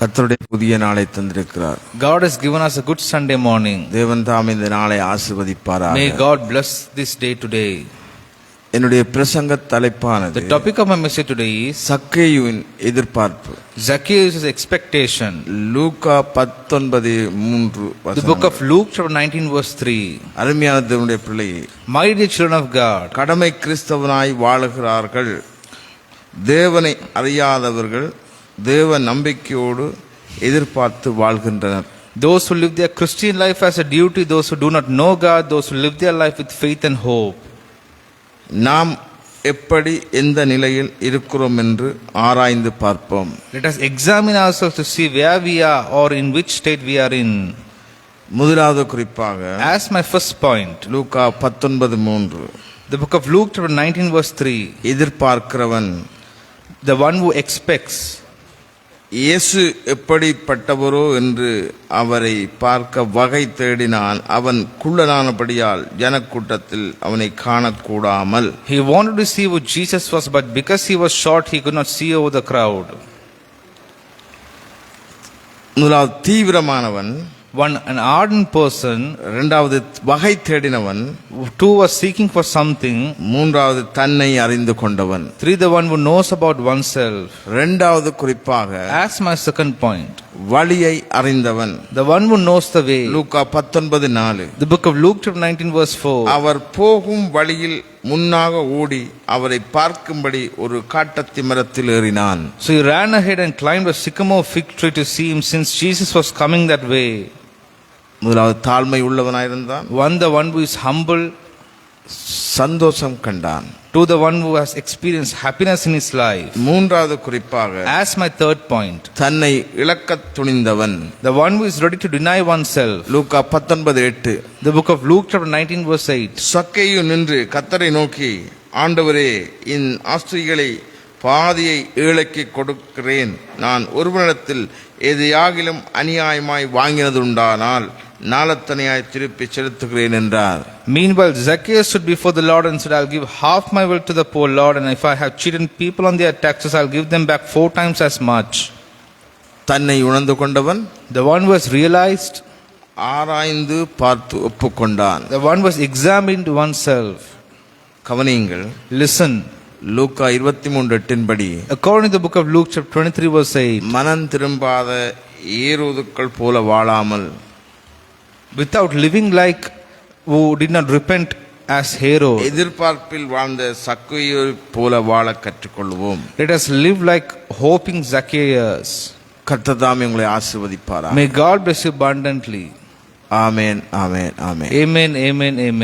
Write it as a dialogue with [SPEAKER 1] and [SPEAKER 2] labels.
[SPEAKER 1] கர்த்தருடைய புதிய நாளை தந்திருக்கிறார்.
[SPEAKER 2] God has given us a good Sunday morning.
[SPEAKER 1] தேவன் தாம் இந்த நாளை ஆசீர்வதிப்பாராக.
[SPEAKER 2] May God bless this day today.
[SPEAKER 1] என்னுடைய பிரசங்க தலைப்பானது,
[SPEAKER 2] The topic of my message today is
[SPEAKER 1] சக்கேயுவின் எதிர்பார்ப்பு.
[SPEAKER 2] Zacchaeus' expectation.
[SPEAKER 1] Luca 19:3.
[SPEAKER 2] The book of Luke chapter 19 verse 3.
[SPEAKER 1] அருமையான தேவனுடைய பிள்ளையே,
[SPEAKER 2] My dear children of God,
[SPEAKER 1] கடமை கிறிஸ்தவனாய் வாழுகிறார்கள். தேவனை அறியாதவர்கள் தேவ நம்பிக்கையோடு எதிர்பார்த்து வாழ்கின்றனர்.
[SPEAKER 2] those who live their Christian life as a duty, those who do not know God, those who live their life with faith and hope.
[SPEAKER 1] நாம் எப்படி எந்த நிலையில் இருக்கிறோம் என்று ஆராய்ந்து பார்ப்போம்.
[SPEAKER 2] Let us examine ourselves to see where we are or in which state we are in.
[SPEAKER 1] முதலாவது குறிப்பாக,
[SPEAKER 2] As my first point,
[SPEAKER 1] Luca 19:3.
[SPEAKER 2] the book of Luke chapter 19 verse 3.
[SPEAKER 1] எதிர்பார்க்கிறவன்,
[SPEAKER 2] The one who expects.
[SPEAKER 1] இயேசு எப்படிப்பட்டவரோ என்று அவரை பார்க்க வகை தேடினான். அவன் குள்ளனானபடியால் ஜனக்கூட்டத்தில் அவனை காணக்கூடாமல்.
[SPEAKER 2] He wanted to see who Jesus was, but because he was short, he could not see over the crowd.
[SPEAKER 1] முதலாவது தீவிரமானவன்,
[SPEAKER 2] An ardent person.
[SPEAKER 1] இரண்டாவது வகை தேடினவன்,
[SPEAKER 2] Two was seeking for something.
[SPEAKER 1] மூன்றாவது தன்னை அறிந்து கொண்டவன்.
[SPEAKER 2] Three, the one who knows about oneself.
[SPEAKER 1] இரண்டாவது குறிப்பாக,
[SPEAKER 2] As my second point,
[SPEAKER 1] வழியை அறிந்தவன்.
[SPEAKER 2] the one who knows the way.
[SPEAKER 1] Luca 19:4.
[SPEAKER 2] The book of Luke chapter 19 verse 4.
[SPEAKER 1] அவர் போகும் வழியில் முன்னாக ஓடி அவரை பார்க்கும்படி ஒரு காட்டத்தி மரத்தில் ஏறினான்.
[SPEAKER 2] So he ran ahead and climbed a sycamore fig tree to see him, since Jesus was coming that way.
[SPEAKER 1] முதலாவது தாழ்மை உள்ளவனாயிருந்தான்.
[SPEAKER 2] The one who is humble.
[SPEAKER 1] சந்தோஷம் கண்டான்.
[SPEAKER 2] Two, the one who has experienced happiness in his life.
[SPEAKER 1] மூன்றாவது குறிப்பாக,
[SPEAKER 2] As my third point,
[SPEAKER 1] தன்னை இழக்கத் துணிந்தவன்.
[SPEAKER 2] the one who is ready to deny oneself.
[SPEAKER 1] Luca 19:8.
[SPEAKER 2] The book of Luke chapter 19 verse 8.
[SPEAKER 1] சக்கேயு நின்று கர்த்தரை நோக்கி, ஆண்டவரே, என் ஆஸ்திகளை பாதியை ஏழைக்கு கொடுக்கிறேன். நான் ஒருவனிடத்தில் எதையாகிலும் அநியாயமாய் வாங்கினதுண்டானால் நாளத்தனையாய் திருப்பி செலுத்துகிறேன் என்றார்.
[SPEAKER 2] Meanwhile, Zacchaeus stood before the Lord and said, I'll give half my wealth to the poor, Lord, and if I have cheated people on their taxes, I'll give them back 4 times as much.
[SPEAKER 1] தன்னை உணர்ந்து கொண்டவன்,
[SPEAKER 2] The one who has realized,
[SPEAKER 1] ஆராய்ந்து பார்த்து ஒப்புக்கொண்டான்.
[SPEAKER 2] the one who has examined oneself.
[SPEAKER 1] கவனியுங்கள்,
[SPEAKER 2] Listen.
[SPEAKER 1] லூக்கா 23:8 படி,
[SPEAKER 2] According to the book of Luke chapter 23 verse 8,
[SPEAKER 1] மனம் திரும்பாத ஏரோதுக்கள் போல வாழாமல்,
[SPEAKER 2] without living like who did not repent as Herod,
[SPEAKER 1] எதிர்பார்ப்பில் வாழ்ந்த சக்கேயு போல வாழ கற்றுக்கொள்வோம்.
[SPEAKER 2] let us live like hoping Zacchaeus.
[SPEAKER 1] கர்த்தர் தாமே உங்களை ஆசீர்வதிப்பாராக.
[SPEAKER 2] May God bless you abundantly.
[SPEAKER 1] Amen, amen, amen.
[SPEAKER 2] Amen, amen, amen.